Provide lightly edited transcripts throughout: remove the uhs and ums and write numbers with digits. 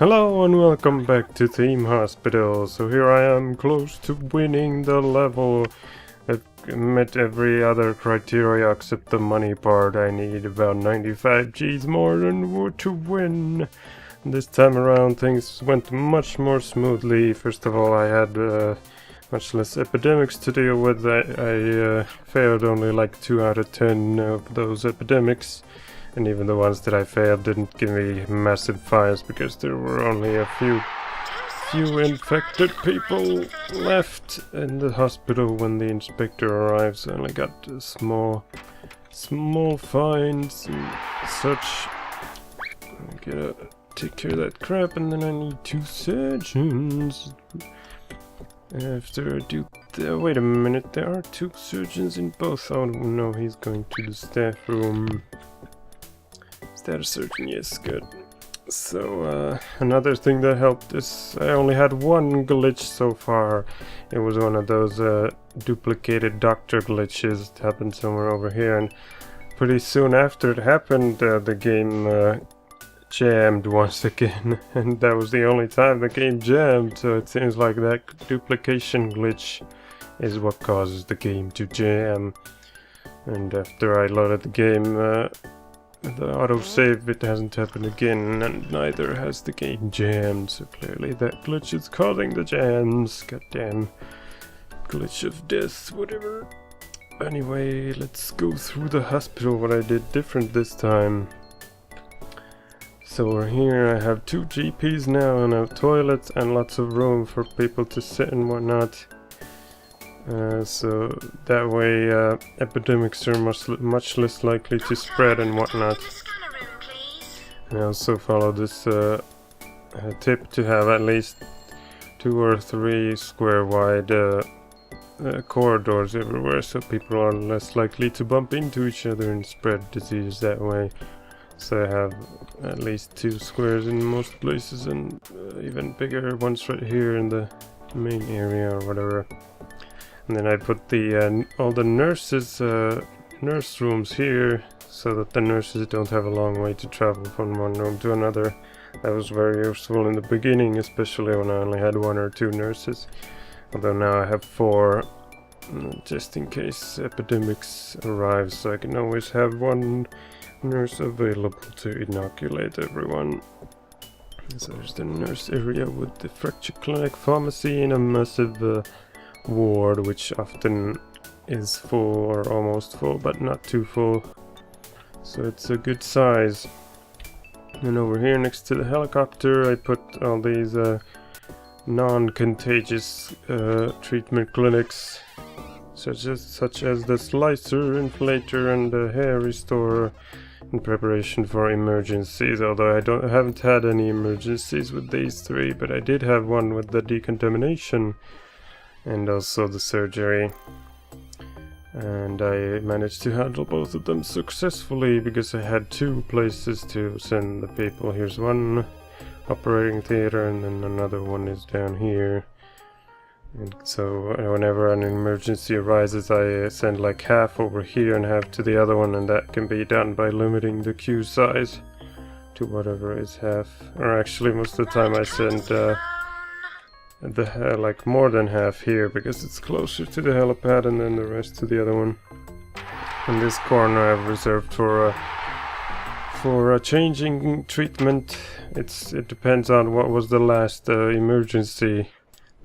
Hello and welcome back to Theme Hospital. So here I am, close to winning the level. I've met every other criteria except the money part. I need about 95 G's more than to win. This time around things went much more smoothly. First of all, I had much less epidemics to deal with. I failed only like 2 out of 10 of those epidemics. And even the ones that I failed didn't give me massive fines because there were only a few infected people left in the hospital when the inspector arrived. So I only got small fines and such. I gotta take care of that crap, and then I need 2 surgeons. After I do wait a minute, there are 2 surgeons in both. Oh no, he's going to the staff room. Is that a surgeon? Yes, good. So, another thing that helped is I only had one glitch so far. It was one of those duplicated doctor glitches. It happened somewhere over here, and pretty soon after it happened, the game jammed once again. And that was the only time the game jammed, so it seems like that duplication glitch is what causes the game to jam. And after I loaded the game, the autosave, it hasn't happened again, and neither has the game jammed, so clearly that glitch is causing the jams. Goddamn glitch of death, whatever. Anyway, let's go through the hospital, what I did different this time. So we're here, I have 2 GPs now, and a toilet and lots of room for people to sit and whatnot. So that way epidemics are much less likely to spread and whatnot. And I also follow this tip to have at least 2 or 3 square wide corridors everywhere, so people are less likely to bump into each other and spread disease that way. So I have at least 2 squares in most places, and even bigger ones right here in the main area or whatever. And then I put the all the nurses nurse rooms here, so that the nurses don't have a long way to travel from one room to another. That was very useful in the beginning, especially when I only had 1 or 2 nurses. Although now I have 4, just in case epidemics arrive, so I can always have 1 nurse available to inoculate everyone. So there's the nurse area with the fracture clinic, pharmacy, and a massive ward, which often is full or almost full, but not too full, so it's a good size. And over here next to the helicopter I put all these non-contagious treatment clinics, such as the slicer, inflator, and the hair restorer, in preparation for emergencies. Although I haven't had any emergencies with these 3, but I did have one with the decontamination and also the surgery, and I managed to handle both of them successfully because I had 2 places to send the people. Here's one operating theater, and then another one is down here. And so whenever an emergency arises, I send like half over here and half to the other one, and that can be done by limiting the queue size to whatever is half. Or actually most of the time I send like more than half here because it's closer to the helipad, and then the rest to the other one. And this corner I've reserved for changing treatment. It depends on what was the last emergency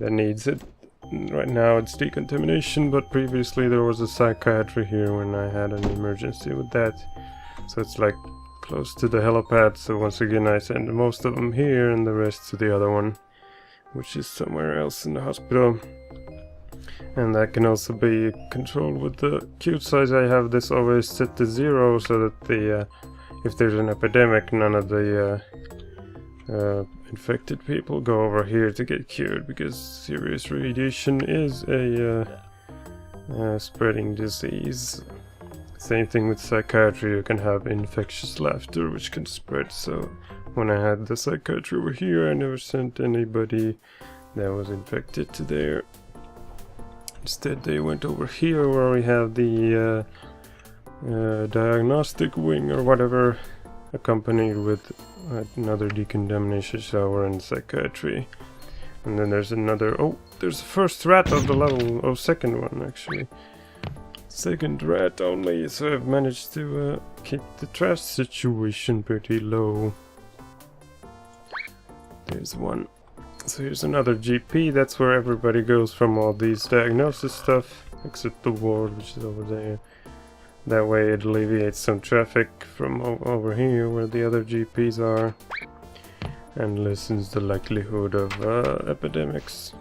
that needs it. Right now it's decontamination, but previously there was a psychiatry here when I had an emergency with that. So it's like close to the helipad, so once again I send most of them here and the rest to the other one, which is somewhere else in the hospital. And that can also be controlled with the queue size. I have this always set to 0, so that the if there's an epidemic, none of the infected people go over here to get cured, because serious radiation is a spreading disease. Same thing with psychiatry, you can have infectious laughter which can spread, so when I had the psychiatry over here I never sent anybody that was infected to there. Instead they went over here where we have the diagnostic wing or whatever, accompanied with another decontamination shower and psychiatry. And then there's another, oh, there's the first rat of the level, oh, second one actually. Second rat only, so I've managed to keep the trash situation pretty low. There's one. So here's another GP, that's where everybody goes from all these diagnosis stuff, except the ward, which is over there. That way it alleviates some traffic from over here where the other GPs are, and lessens the likelihood of epidemics.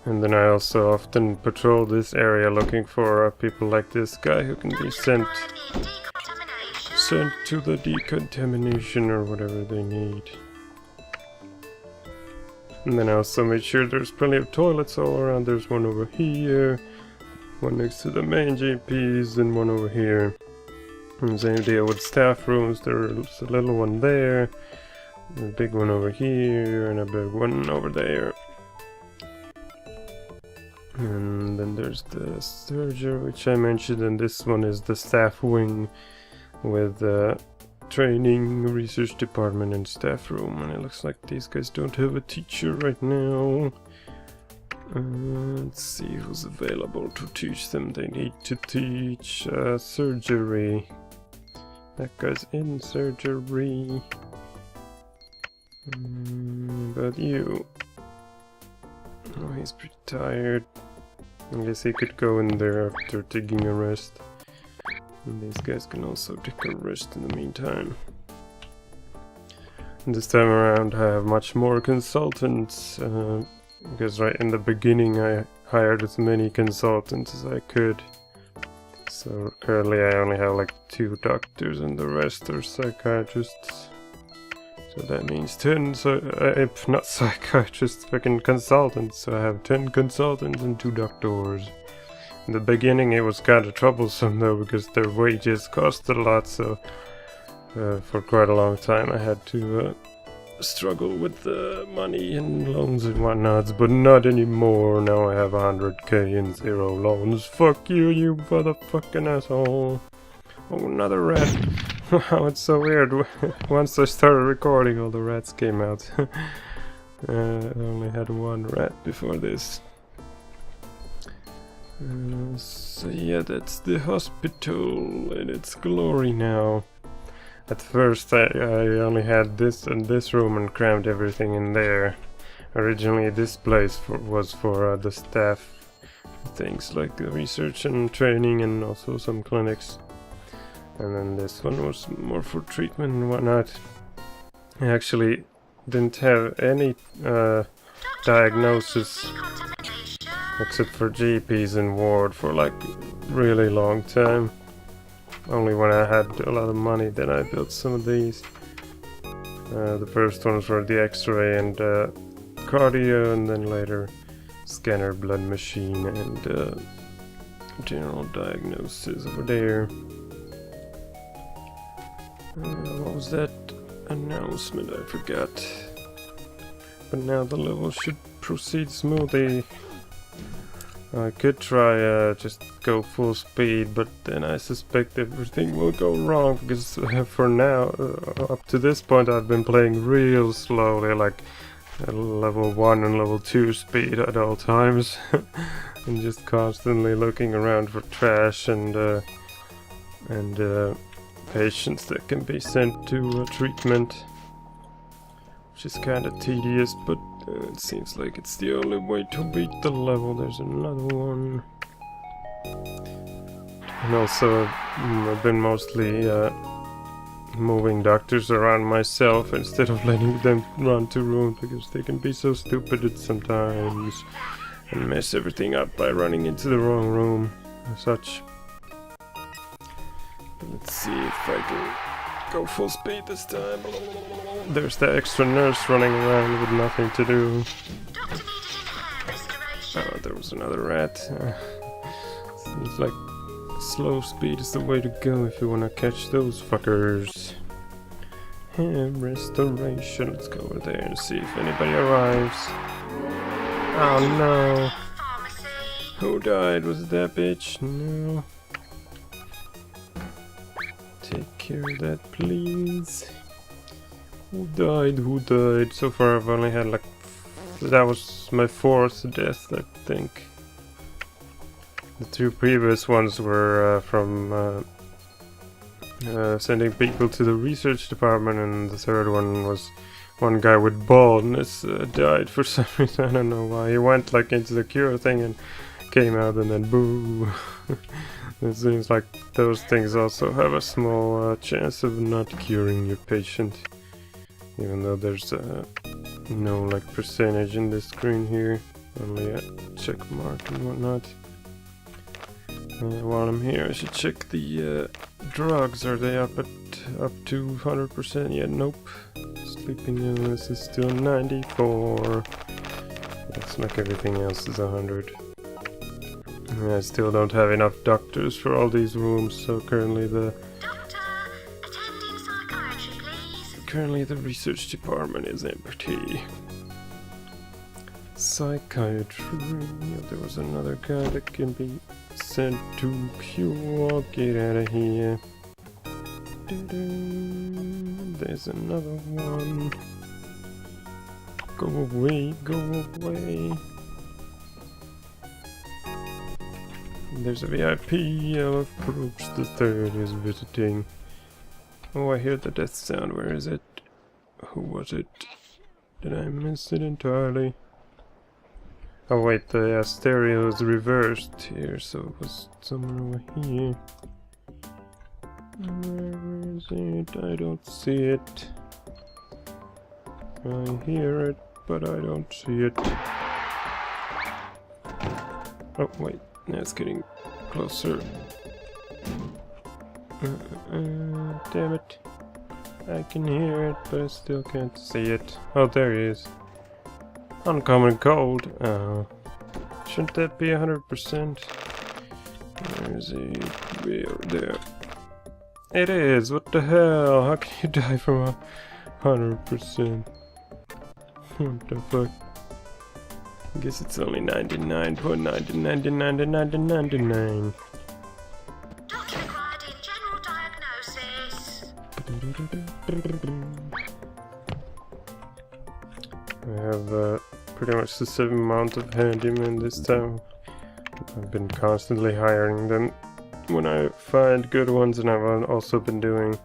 And then I also often patrol this area looking for people like this guy who can be sent to the decontamination or whatever they need. And then I also made sure there's plenty of toilets all around. There's one over here, one next to the main GPs, and one over here. And same deal with staff rooms. There's a little one there, a big one over here, and a big one over there. And then there's the surgery, which I mentioned, and this one is the staff wing with training, research department, and staff room. And it looks like these guys don't have a teacher right now. Let's see who's available to teach them. They need to teach surgery. That guy's in surgery. But you? Oh, he's pretty tired. I guess he could go in there after taking a rest. And these guys can also take a rest in the meantime. And this time around I have much more consultants, because right in the beginning I hired as many consultants as I could. So currently I only have like 2 doctors and the rest are psychiatrists. So that means 10, not psychiatrists, fucking consultants. So I have 10 consultants and 2 doctors. In the beginning it was kind of troublesome though, because their wages cost a lot, so for quite a long time I had to struggle with the money and loans and whatnots, but not anymore. Now I have 100k and 0 loans. Fuck you, you motherfucking asshole. Oh, another rat. Wow, it's so weird. Once I started recording, all the rats came out. I only had 1 rat before this. So yeah, that's the hospital in its glory now. At first I only had this and this room and crammed everything in there. Originally this place was for the staff, things like research and training and also some clinics. And then this one was more for treatment and whatnot. I actually didn't have any diagnosis except for GPs in ward for like really long time. Only when I had a lot of money then I built some of these. The first ones were the X-ray and cardio, and then later scanner, blood machine, and general diagnosis over there. What was that announcement? I forgot. But now the level should proceed smoothly. I could try just go full speed, but then I suspect everything will go wrong, because for now, up to this point, I've been playing real slowly, like at level 1 and level 2 speed at all times, and just constantly looking around for trash and patients that can be sent to treatment, which is kind of tedious, but it seems like it's the only way to beat the level. There's another one. And also, I've been mostly moving doctors around myself instead of letting them run to rooms, because they can be so stupid sometimes and mess everything up by running into the wrong room and such. Let's see if I can go full speed this time. There's the extra nurse running around with nothing to do. Oh, there was another rat. Seems like slow speed is the way to go if you want to catch those fuckers. Restoration. Let's go over there and see if anybody arrives. Oh no. Who died? Was it that bitch? No. Take care of that, please. Who died? Who died? So far I've only had like... that was my 4th death, I think. The 2 previous ones were from sending people to the research department, and the 3rd one was one guy with baldness died for some reason. I don't know why. He went like into the cure thing and came out and then boo. It seems like those things also have a small chance of not curing your patient, even though there's no like percentage in this screen here, only a check mark and whatnot. While I'm here I should check the drugs. Are they up to 100% yet? Nope. Sleeping illness is still 94. Looks like everything else is 100. I still don't have enough doctors for all these rooms, so currently the research department is empty. Psychiatry. There was another guy that can be sent to cure. Get out of here. There's another one. Go away, go away. There's a VIP. I've approached the 3rd is visiting. Oh, I hear the death sound. Where is it? Who was it? Did I miss it entirely? Oh wait, the stereo is reversed here, so it was somewhere over here. Where is it? I don't see it. I hear it, but I don't see it. Oh wait, now it's getting closer. Damn it. I can hear it, but I still can't see it. Oh, there he is. Uncommon cold. Shouldn't that be 100%? Where is he? There. It is! What the hell? How can you die from 100%? What the fuck? I guess it's only 99.99999999. Doctor required in general diagnosis. I have pretty much the same amount of handymen this time. I've been constantly hiring them when I find good ones, and I've also been doing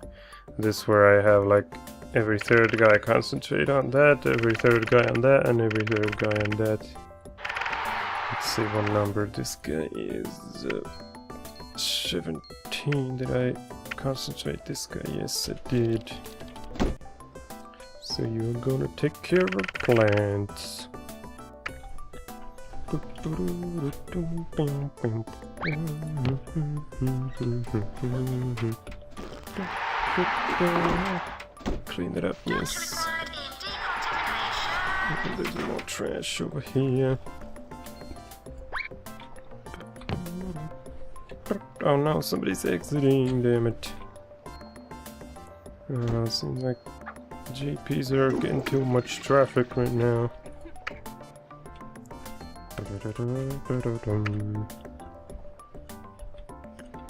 this where I have like every 3rd guy concentrate on that, every 3rd guy on that, and every 3rd guy on that. Let's see what number this guy is. 17. Did I concentrate this guy? Yes, I did. So you're gonna take care of plants. Clean it up, yes. There's more trash over here. Oh no, somebody's exiting, damn it. Seems like GPs are getting too much traffic right now.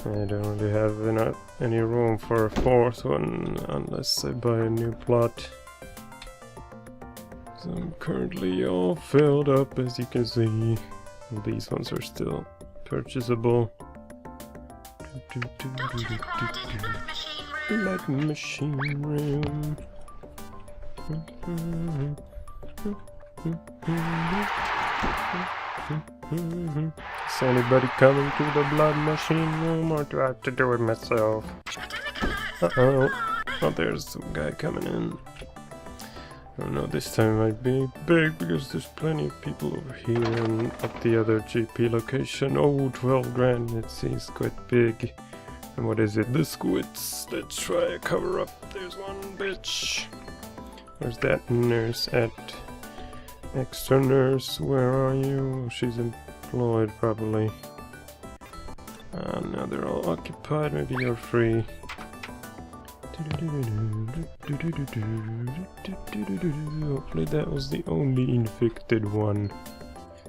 I don't really have any room for a 4th one unless I buy a new plot. So I'm currently all filled up, as you can see. These ones are still purchasable. Like machine room. Is anybody coming to the blood machine room, or do I have to do it myself? Uh-oh. Oh, there's some guy coming in. Oh no, this time it might be big because there's plenty of people over here and at the other GP location. Oh, 12 grand, it seems quite big. And what is it? The Squits. Let's try a cover up. There's one bitch. Where's that nurse at? Extra nurse, where are you? She's employed probably. Now they're all occupied, maybe you're free. Hopefully that was the only infected one.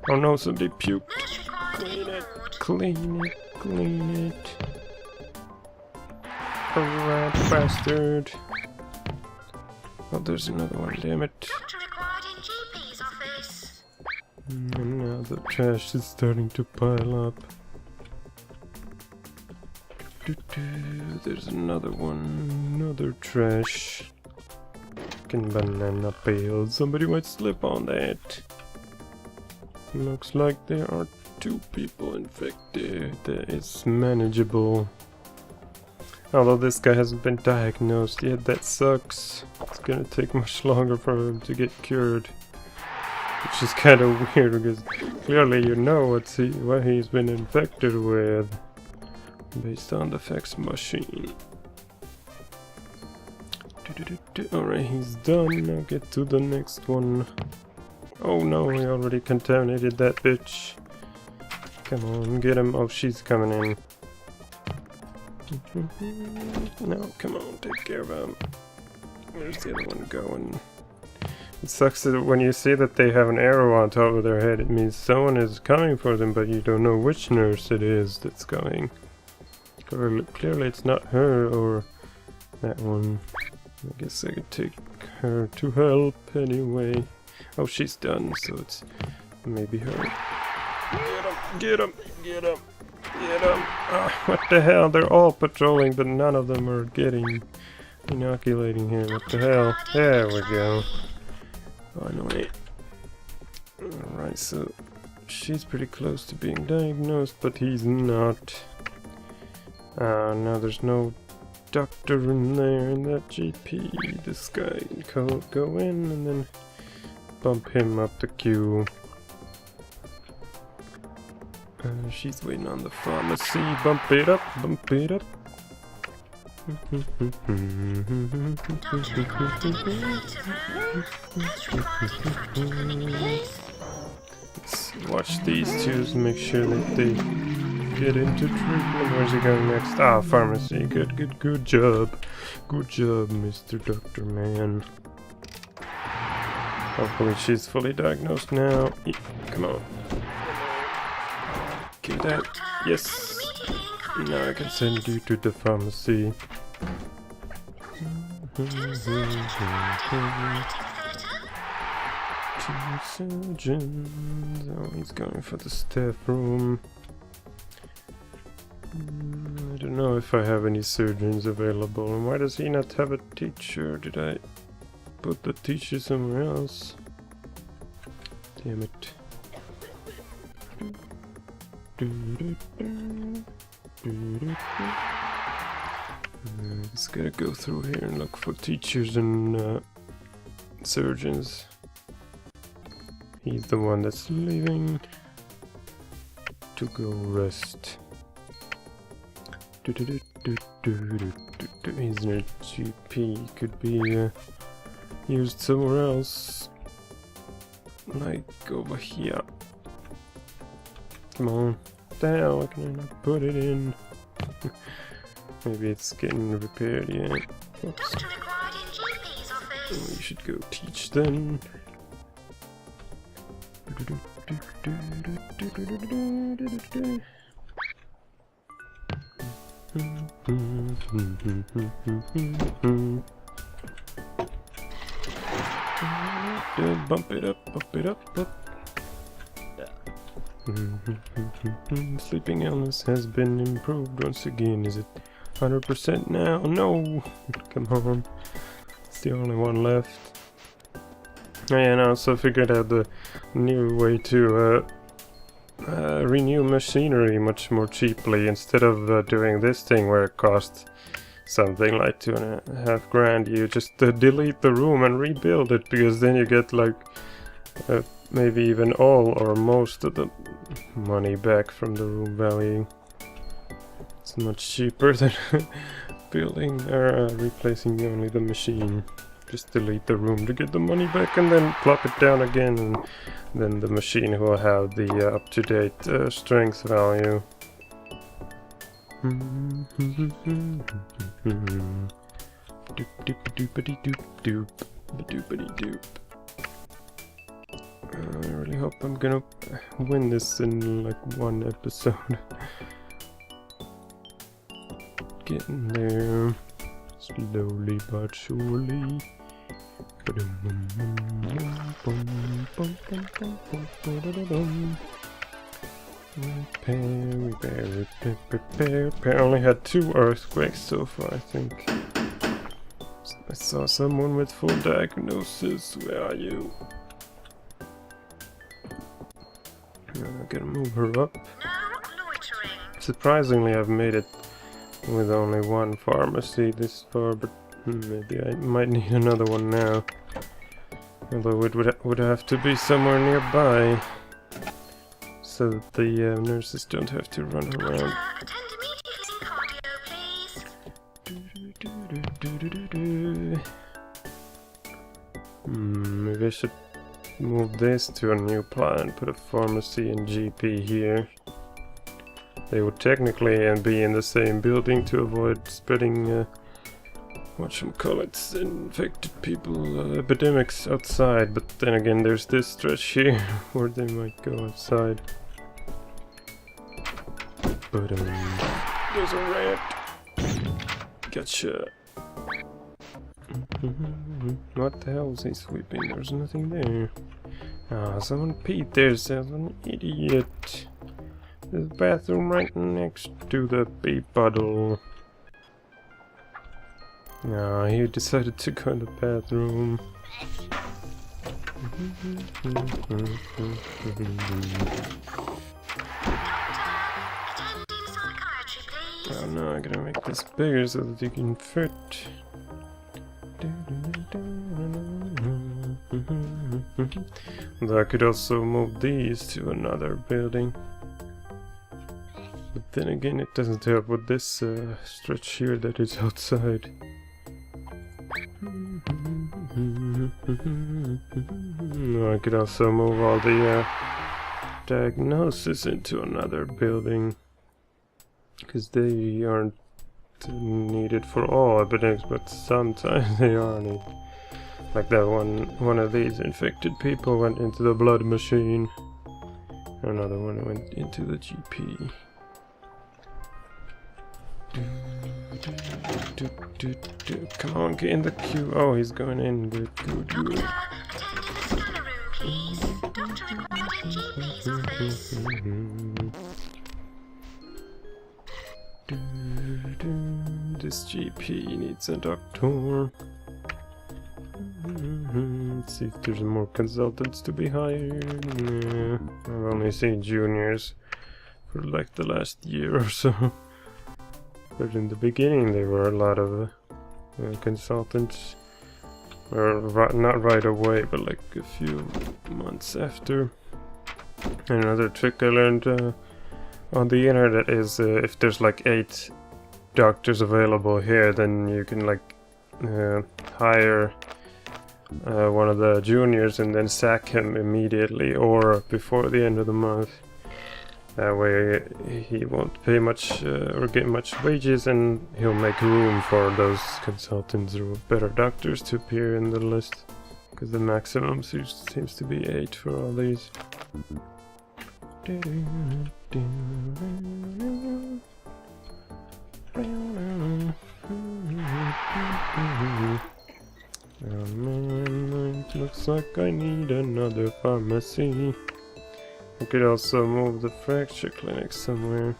Oh no, somebody puked. Clean it, clean it, clean it. rat bastard. Oh, there's another one, damn it. Doctor required in GP's office. And now the trash is starting to pile up. There's another one, another trash. Fucking banana peel. Somebody might slip on that. Looks like there are 2 people infected. That is manageable. Although this guy hasn't been diagnosed yet, that sucks. It's gonna take much longer for him to get cured. Which is kind of weird because clearly you know what he's been infected with based on the fax machine. Alright, he's done. Now get to the next one. Oh no, we already contaminated that bitch. Come on, get him. Oh, she's coming in. No, come on, take care of him. Where's the other one going? It sucks that when you see that they have an arrow on top of their head, it means someone is coming for them, but you don't know which nurse it is that's coming. Clearly it's not her or that one. I guess I could take her to help anyway. Oh, she's done, so it's maybe her. Get him! Get him! Get him! Oh, what the hell? They're all patrolling, but none of them are inoculating him. What the hell? There we go. Finally. Alright, so she's pretty close to being diagnosed, but he's not. Now there's no doctor in there in that GP. This guy can go in and then bump him up the queue. She's waiting on the pharmacy. Bump it up, bump it up. Doctor required in infector room. Nurse required in fracture clinic, please. Let's watch these two to make sure that they get into treatment. Where's he going next? Ah, pharmacy. Good job. Good job, Mr. Doctor Man. Hopefully she's fully diagnosed now. Come on. Get that. Yes. Now I can send you to the pharmacy. Two surgeons. Oh, he's going for the staff room. I don't know if I have any surgeons available. And why does he not have a teacher? Did I put the teacher somewhere else? Damn it. Just gotta go through here and look for teachers and surgeons. He's the one that's leaving to go rest. He's in a GP, could be used somewhere else, like over here. Come on, what the hell, why can I not put it in? Maybe it's getting repaired yet. Oops. Doctor required in GP's office. We should go teach then. Bump it up. Sleeping illness has been improved once again. Is it 100% now? No! Come on. It's the only one left. Oh, yeah, and I also figured out the new way to renew machinery much more cheaply instead of doing this thing where it costs something like $2.5 grand. You just delete the room and rebuild it, because then you get like maybe even all or most of the money back from the room value. It's much cheaper than building or replacing only the machine. Just delete the room to get the money back and then plop it down again, and then the machine will have the up-to-date strength value. I really hope I'm gonna win this in like one episode. getting there. Slowly but surely. Repair. I only had 2 earthquakes so far, I think. I saw someone with full diagnosis. Where are you? I'm gonna move her up. No loitering. Surprisingly, I've made it with only 1 pharmacy this far, but maybe I might need another one now. Although it would have to be somewhere nearby, so that the nurses don't have to run around. Doctor, attend immediately. Cardio, please. Maybe I should move this to a new plant, put a pharmacy and GP here. They would technically be in the same building to avoid spreading whatchamacallits, infected people, epidemics outside, but then again there's this stretch here where they might go outside. But there's a rat. Gotcha. What the hell is he sweeping? There's nothing there. Ah, someone peed there, says an idiot. There's a bathroom right next to the pee puddle. Ah, he decided to go in the bathroom. Oh no, I gotta make this bigger so that you can fit. Though I could also move these to another building. But then again, it doesn't help with this stretch here that is outside. I could also move all the diagnosis into another building, because they aren't needed for all epidemics, but sometimes they are needed. Like that one of these infected people went into the blood machine. Another one went into the GP. Come on, get in the queue. Oh, he's going in. Good. Doctor, attend to the scanner room, please. Doctor required in GP's office. This GP needs a doctor. Let's see if there's more consultants to be hired. Nah, I've only seen juniors for like the last year or so. But in the beginning there were a lot of consultants. Or not right away, but like a few months after. Another trick I learned on the internet is if there's like 8 doctors available here, then you can like hire one of the juniors and then sack him immediately or before the end of the month. That way he won't pay much or get much wages, and he'll make room for those consultants or better doctors to appear in the list, because the maximum seems to be 8 for all these. Oh man, it looks like I need another pharmacy. I could also move the fracture clinic somewhere.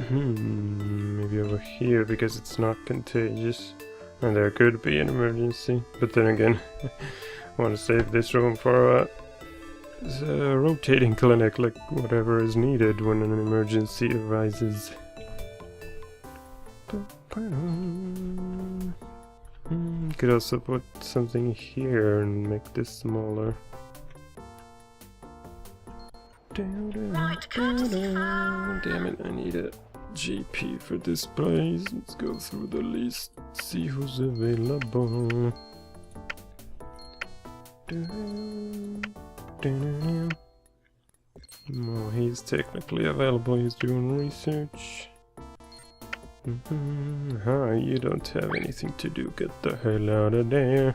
Maybe over here, because it's not contagious. And there could be an emergency. But then again, I want to save this room for a rotating clinic, like whatever is needed when an emergency arises. Could also put something here and make this smaller. Right, courtesy phone. Damn it, I need a GP for this place. Let's go through the list, see who's available. Oh, he's technically available, he's doing research. You don't have anything to do, get the hell out of there.